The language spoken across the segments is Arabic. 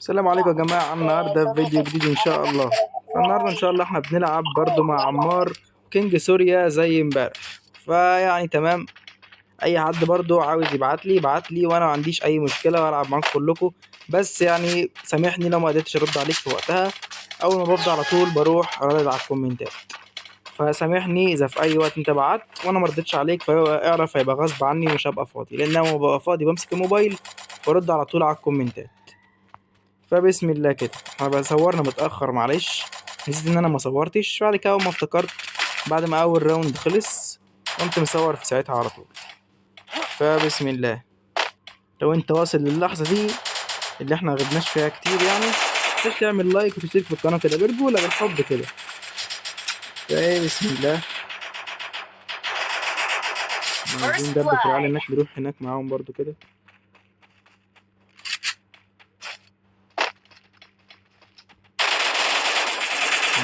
السلام عليكم يا جماعة. النهاردة في فيديو جديد إن شاء الله. فالنهاردة إن شاء الله إحنا بنلعب برضو مع عمار كينج سوريا زي امبارح. فيعني تمام، أي حد برضو عاوز يبعتلي وأنا ما عنديش أي مشكلة وألعب معاكم كلكم. بس يعني سامحني لو ما قدرتش أرد عليك في وقتها. أول ما بفضى على طول بروح أرد على الكومنتات، فسامحني إذا في أي وقت أنت بعت وأنا ما ردتش عليك، فاعرف هيبقى غصب عني ومش هبقى فاضي، لأن أنا لما ببقى فاضي بمسك الموبايل وأرد على طول على الكومنتات. فبسم الله كده، احنا بقى صورنا متأخر معلش، نسيت ان انا ما صورتش. بعد كده اول ما افتكرت بعد ما اول راوند خلص قمت مصور في ساعتها على طول. فبسم الله، لو انت واصل للحظة دي اللي احنا غبناش فيها كتير يعني، متنساش تعمل لايك وتشترك في القناة كده برجولة بالحب كده. فايه بسم الله، عايزين ندب في العيال هناك، نروح هناك معاهم برضو كده.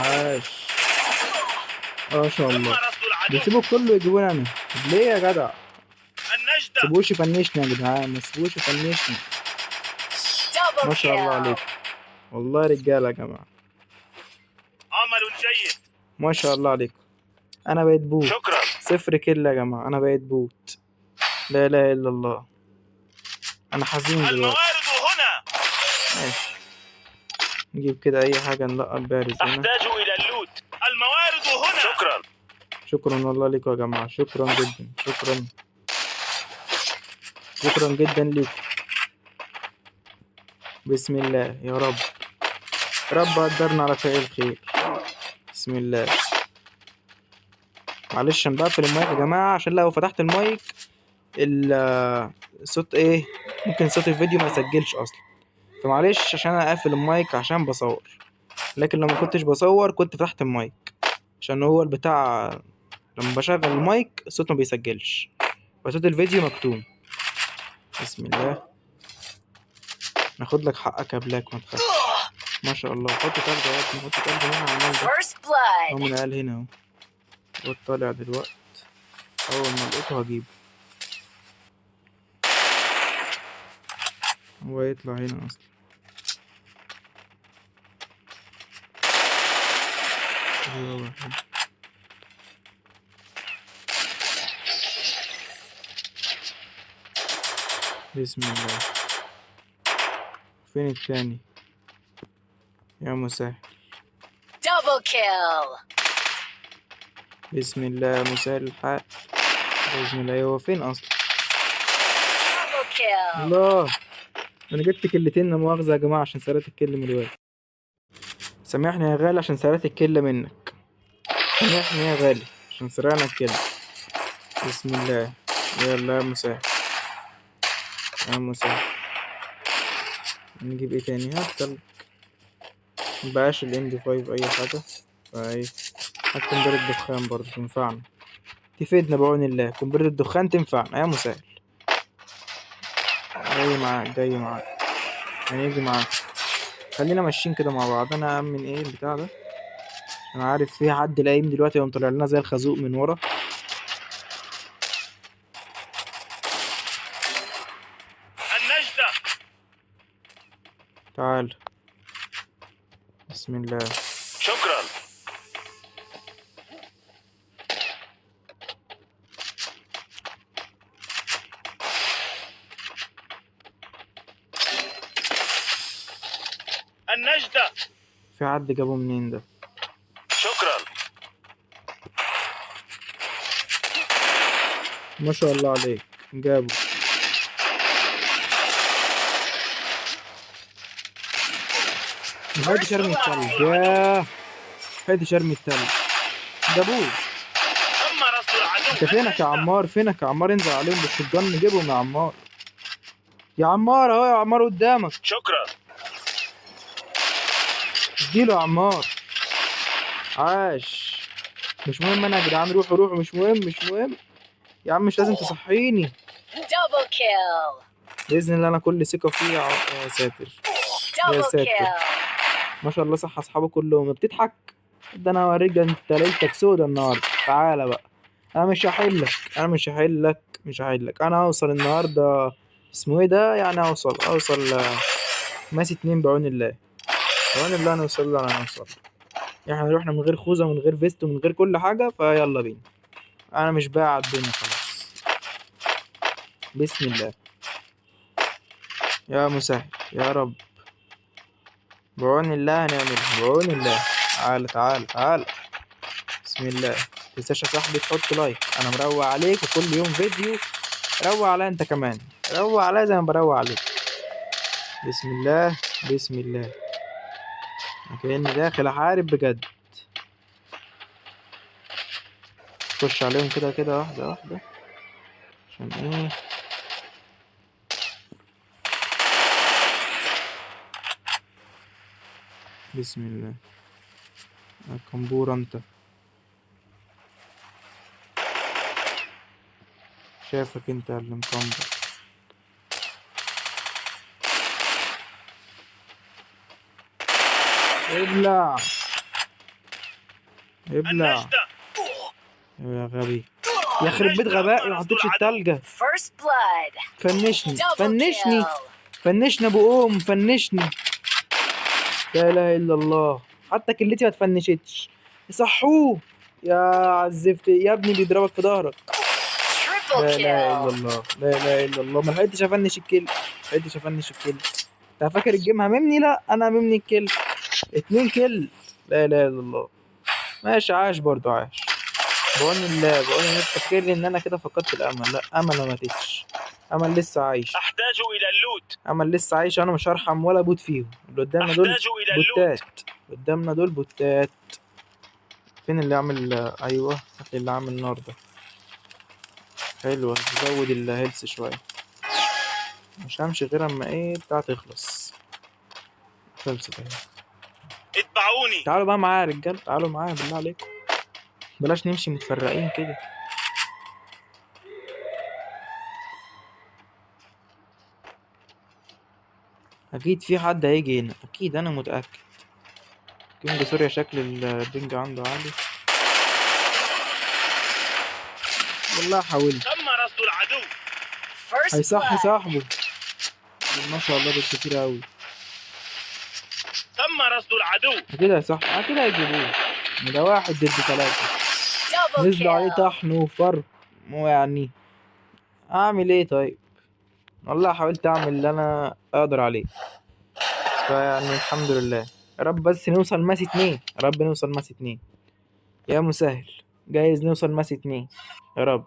عاش ما شاء الله، بيسيبوا كله يجيبوني انا ليه يا جدع؟ سيبوش يفنشني يا جدعان، ما سيبوش يفنشني. ما شاء الله عليك، والله رجاله يا جماعه، عمل جيد ما شاء الله عليك. انا بقيت بوت، شكرا. 0 كيل يا جماعه، انا بقيت بوت، لا اله الا الله. انا حزين دلوقتي. الموارد هنا. ماشي، نجيب كده اي حاجه نلقى البارز هنا. احتاج الى اللوت. الموارد هنا. شكرا. شكرا والله ليكم يا جماعه، شكرا جدا، شكرا جدا ليكم. بسم الله يا رب، رب قدرنا على فعل الخير. بسم الله. معلش انا بقفل المايك يا جماعه، عشان لو فتحت المايك الصوت ايه، ممكن صوت الفيديو ما يسجلش اصلا. فمعلش عشان انا قافل المايك عشان بصور، لكن لو ما كنتش بصور كنت فتحت المايك، عشان هو البتاع لما بشغل المايك الصوت ما بيسجلش، فصوت الفيديو مكتوم. بسم الله، ناخد لك حقك يا بلاك، ما تخافش. ما شاء الله، حط تلج يا ابني، حط تلج هنا على المال ده. هو من العيال هنا اهو، هو طالع دلوقتي، اول ما لقيته هجيبه. هو يطلع هنا اصلا. بسم الله، فين التاني يا مسهل؟ دبل كيل. بسم الله يا مسهل الحق. بسم الله، هو فين اصلا؟ دبل كيل. الله، انا جبت كلتين، لا مؤاخذة يا جماعة عشان سرقت الكل من الواد. سامحني يا غالي عشان سرقت الكل منك، سامحني يا غالي عشان سرقنا الكل. بسم الله، يلا يا مسهل، يا مسهل. نجيب ايه تاني؟ هات مبقاش الام دي 5 اي حاجة، فايه هات قنبلة الدخان برضه تنفعنا، تفيدنا بعون الله. قنبلة الدخان تنفعنا يا مسهل. جاي معاك هنيجي معاك، خلينا ماشيين كده مع بعض. انا امن ايه البتاع ده، انا عارف في حد لاقيم دلوقتي يقوم طالع لنا زي الخازوق من ورا. النجدة. تعال، بسم الله. شكرا. النجدة. في حد جابه منين ده؟ شكرا. ما شاء الله عليك، جابه. هادي شرمي التلج، ياه هادي شرمي التلج، جابوه. دمر العدو. انت فينك يا عمار؟ فينك يا عمار؟ انزل عليهم بالشوتجن نجيبهم يا عمار. يا عمار اهو، يا عمار قدامك. شكرا. اديله يا عمار، عاش. مش مهم انا يا جدعان، روحوا مش مهم يا عم، مش لازم تصحيني. دبل كيل. باذن الله انا كل ثقه فيه يا ساتر، يا دبل ساتر. كيل. ما شاء الله، صح اصحابه كلهم. بتضحك ده؟ انا هوريك، ده انت ليلتك سودا النهارده. تعالى بقى، انا مش هحلك، انا هوصل النهارده. اسمه ايه ده يعني؟ اوصل ماس 2 بعون الله. بعون الله نوصل له على نوصل. احنا رحنا من غير خوذة ومن غير فيست ومن غير كل حاجة، فيلا بينا. انا مش بايع الدنيا خلاص. بسم الله يا مسهل يا رب. بعون الله هنعملها بعون الله. تعال تعال تعال. بسم الله. متنساش يا صاحبي تحط لايك. انا مروق عليك وكل يوم فيديو. روق عليا انت كمان، روق عليا زي ما بروق عليك. بسم الله بسم الله. كأني داخل احارب بجد. خش عليهم كده كده واحدة واحدة عشان ايه. بسم الله. الكمبورة انت. شافك انت يا اللي مكمبر. ابلع ابلع النجدة. يا غبي. يخرب بيت غبائي ما حطيتش التلجة. First blood. فنشني Double فنشني kill. فنشني ابو فنشني. لا اله الا الله. حتى كلتي ما تفنشتش. يصحوه يا عزفت يا ابني بيضربك في ظهرك. Triple لا اله الا kill. الله لا اله الا الله. ما لحقتش افنش الكل. ما لحقتش افنش الكل. انت فاكر الجيم هممني؟ لا انا هممني الكل. 2 كل. لا اله الا الله. ماشي عاش برضو عاش. بعون الله بعون الله. تفكرني ان انا كده فقدت الامل. لا امل ما ماتتش. امل لسه عايش. أحتاج إلى اللوت. امل لسه عايش. انا مش هرحم ولا بوت فيهم. اللي قدامنا دول أحتاج إلى اللوت. بوتات. قدامنا دول بوتات. فين اللي عامل؟ ايوه هات لي اللي عامل النار ده. حلوة تزود الهيلث شوية. مش همشي غير اما ايه بتاع تخلص. خلصت اهي. اتبعوني. تعالوا بقى معايا يا رجال. تعالوا معايا بالله عليكم. بلاش نمشي متفرقين كده. اكيد في حد هيجي هنا اكيد انا متأكد. كينج سوريا شكل البنج عنده عالي. والله حاولت. تم رصد العدو. First هيصحي blood. صاحبه. ما شاء الله دول كتير اوي. تم رصد العدو. اكيد هيصحي اكيد هيجيبوه. ده 1 ضد 3. Double نزلوا عليه kill. طحن وفرق. مو يعني اعمل ايه طيب. والله حاولت اعمل اللي انا اقدر عليه. فيعني الحمد لله. يا رب بس نوصل ماس 2. يا رب نوصل ماس 2 يا مسهل. جايز نوصل ماس 2 يا رب.